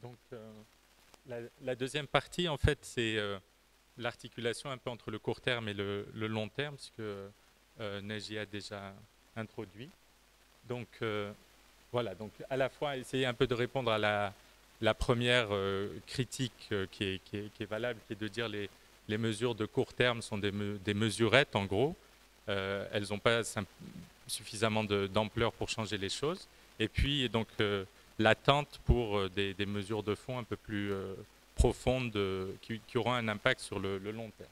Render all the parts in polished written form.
Donc, la deuxième partie, en fait, c'est l'articulation un peu entre le court terme et le long terme, ce que Neji a déjà introduit. Donc, voilà, donc à la fois essayer un peu de répondre à la première critique qui est valable, qui est de dire les mesures de court terme sont des mesurettes, en gros. Elles n'ont pas suffisamment d'ampleur pour changer les choses. Et puis, donc, l'attente pour des mesures de fond un peu plus profondes qui auront un impact sur le long terme.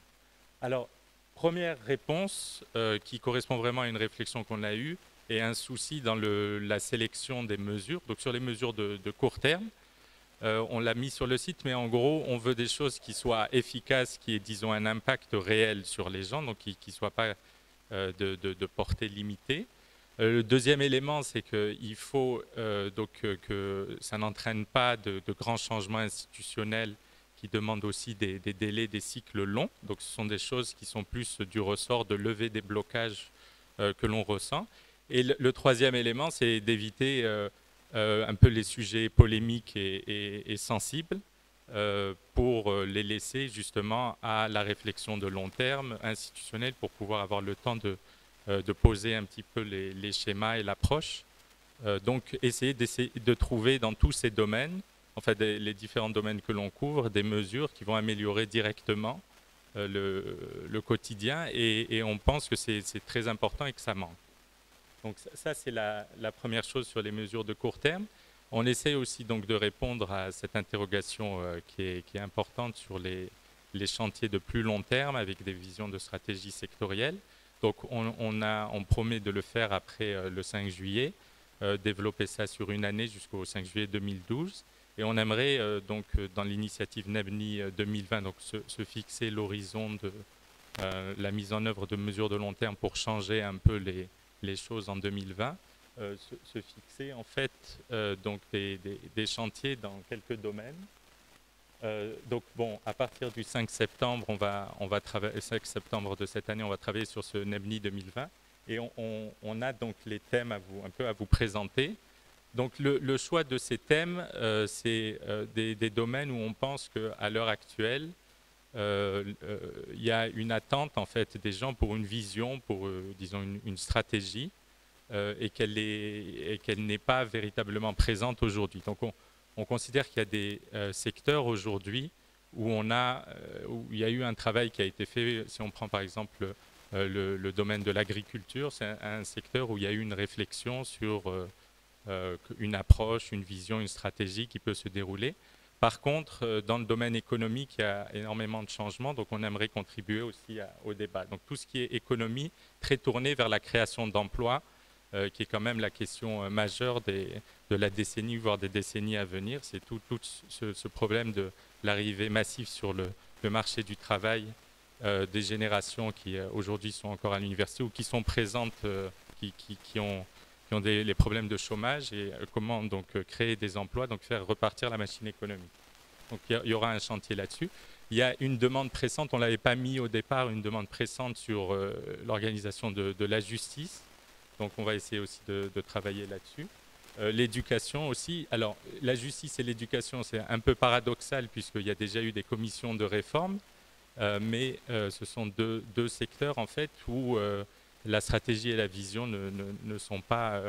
Alors, première réponse qui correspond vraiment à une réflexion qu'on a eue et un souci dans la sélection des mesures. Donc, sur les mesures de court terme, on l'a mis sur le site, mais en gros, on veut des choses qui soient efficaces, qui aient, disons, un impact réel sur les gens, donc qui ne soient pas de portée limitée. Le deuxième élément, c'est qu'il faut que ça n'entraîne pas de grands changements institutionnels qui demandent aussi des délais, des cycles longs. Donc ce sont des choses qui sont plus du ressort de lever des blocages que l'on ressent. Et le troisième élément, c'est d'éviter un peu les sujets polémiques et sensibles pour les laisser justement à la réflexion de long terme institutionnelle pour pouvoir avoir le temps de poser un petit peu les schémas et l'approche. Donc essayer de trouver dans tous ces domaines, en fait les différents domaines que l'on couvre, des mesures qui vont améliorer directement le quotidien et on pense que c'est très important et que ça manque. Donc ça c'est la première chose sur les mesures de court terme. On essaie aussi donc de répondre à cette interrogation qui est importante sur les chantiers de plus long terme avec des visions de stratégie sectorielle. Donc on promet de le faire après le 5 juillet, développer ça sur une année jusqu'au 5 juillet 2012. Et on aimerait donc dans l'initiative NEBNI 2020 donc se fixer l'horizon de la mise en œuvre de mesures de long terme pour changer un peu les choses en 2020. Se fixer en fait donc des chantiers dans quelques domaines. Donc bon, à partir du 5 septembre, on va travailler, 5 septembre de cette année, on va travailler sur ce NEBNI 2020 et on a donc les thèmes un peu à vous présenter. Donc le choix de ces thèmes, c'est des domaines où on pense qu'à l'heure actuelle, il y a une attente en fait des gens pour une vision, pour disons une stratégie et qu'elle n'est pas véritablement présente aujourd'hui. Donc on considère qu'il y a des secteurs aujourd'hui où où il y a eu un travail qui a été fait. Si on prend par exemple le domaine de l'agriculture, c'est un secteur où il y a eu une réflexion sur une approche, une vision, une stratégie qui peut se dérouler. Par contre, dans le domaine économique, il y a énormément de changements, donc on aimerait contribuer aussi au débat. Donc tout ce qui est économie, très tourné vers la création d'emplois, qui est quand même la question majeure de la décennie, voire des décennies à venir. C'est tout ce problème de l'arrivée massive sur le marché du travail des générations qui aujourd'hui sont encore à l'université ou qui sont présentes, qui ont les problèmes de chômage et comment donc créer des emplois, donc faire repartir la machine économique. Donc il y aura un chantier là-dessus. Il y a une demande pressante, on ne l'avait pas mis au départ, une demande pressante sur l'organisation de la justice. Donc on va essayer aussi de travailler là-dessus. L'éducation aussi. Alors la justice et l'éducation, c'est un peu paradoxal puisqu'il y a déjà eu des commissions de réforme, mais ce sont deux secteurs en fait où la stratégie et la vision ne sont pas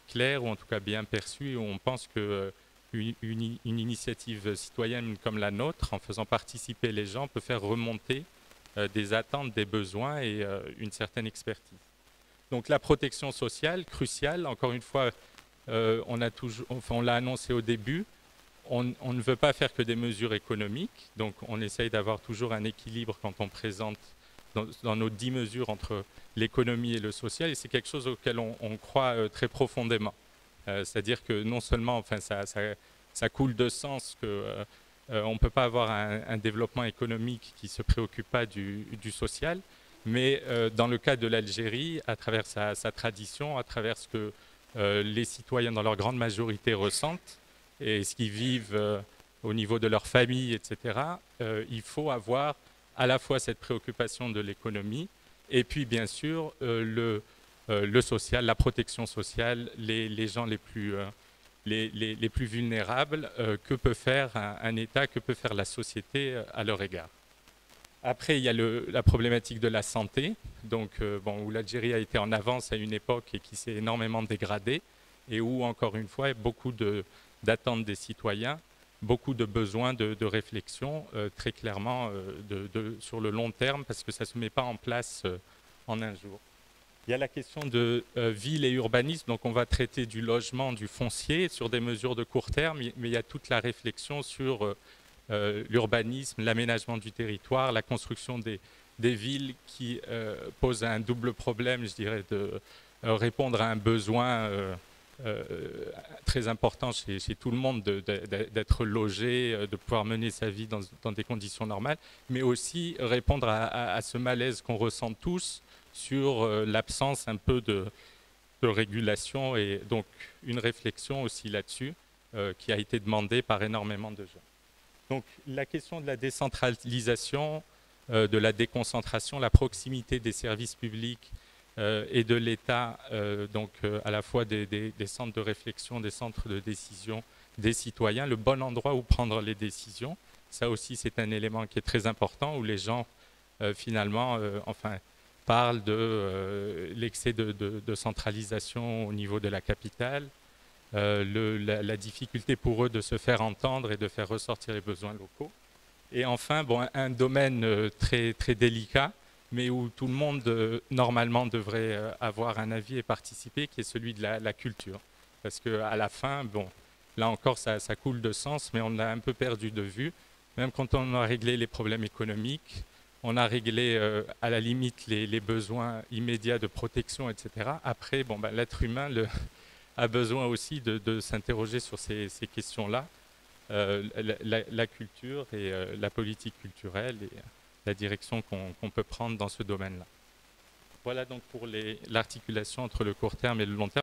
claires ou en tout cas bien perçues. On pense que une initiative citoyenne comme la nôtre, en faisant participer les gens, peut faire remonter des attentes, des besoins et une certaine expertise. Donc la protection sociale, cruciale, encore une fois, on l'a annoncé au début, on ne veut pas faire que des mesures économiques, donc on essaye d'avoir toujours un équilibre quand on présente dans nos 10 mesures entre l'économie et le social, et c'est quelque chose auquel on croit très profondément. C'est-à-dire que non seulement enfin, ça coule de sens que on ne peut pas avoir un développement économique qui ne se préoccupe pas du social, mais dans le cas de l'Algérie, à travers sa tradition, à travers ce que les citoyens dans leur grande majorité ressentent et ce qu'ils vivent au niveau de leur famille, etc., il faut avoir à la fois cette préoccupation de l'économie et puis bien sûr le social, la protection sociale, les gens les plus les plus vulnérables, que peut faire un État, que peut faire la société à leur égard. Après, il y a la problématique de la santé, donc, où l'Algérie a été en avance à une époque et qui s'est énormément dégradée, et où, encore une fois, il y a beaucoup d'attentes des citoyens, beaucoup de besoins de réflexion, très clairement, sur le long terme, parce que ça ne se met pas en place en un jour. Il y a la question de ville et urbanisme, donc on va traiter du logement, du foncier, sur des mesures de court terme, mais il y a toute la réflexion sur l'urbanisme, l'aménagement du territoire, la construction des villes qui posent un double problème, je dirais, de répondre à un besoin très important chez tout le monde d'être logé, de pouvoir mener sa vie dans des conditions normales, mais aussi répondre à ce malaise qu'on ressent tous sur l'absence un peu de régulation, et donc une réflexion aussi là-dessus qui a été demandée par énormément de gens. Donc la question de la décentralisation, de la déconcentration, la proximité des services publics et de l'État, à la fois des centres de réflexion, des centres de décision des citoyens, le bon endroit où prendre les décisions. Ça aussi, c'est un élément qui est très important, où les gens, finalement, parlent de l'excès de centralisation au niveau de la capitale, la difficulté pour eux de se faire entendre et de faire ressortir les besoins locaux. Et enfin, un domaine très, très délicat, mais où tout le monde, normalement, devrait avoir un avis et participer, qui est celui de la culture. Parce qu'à la fin, là encore, ça coule de sens, mais on a un peu perdu de vue. Même quand on a réglé les problèmes économiques, on a réglé à la limite les besoins immédiats de protection, etc. Après, l'être humain a besoin aussi de s'interroger sur ces questions-là, la culture et la politique culturelle et la direction qu'on peut prendre dans ce domaine-là. Voilà donc pour l'articulation entre le court terme et le long terme.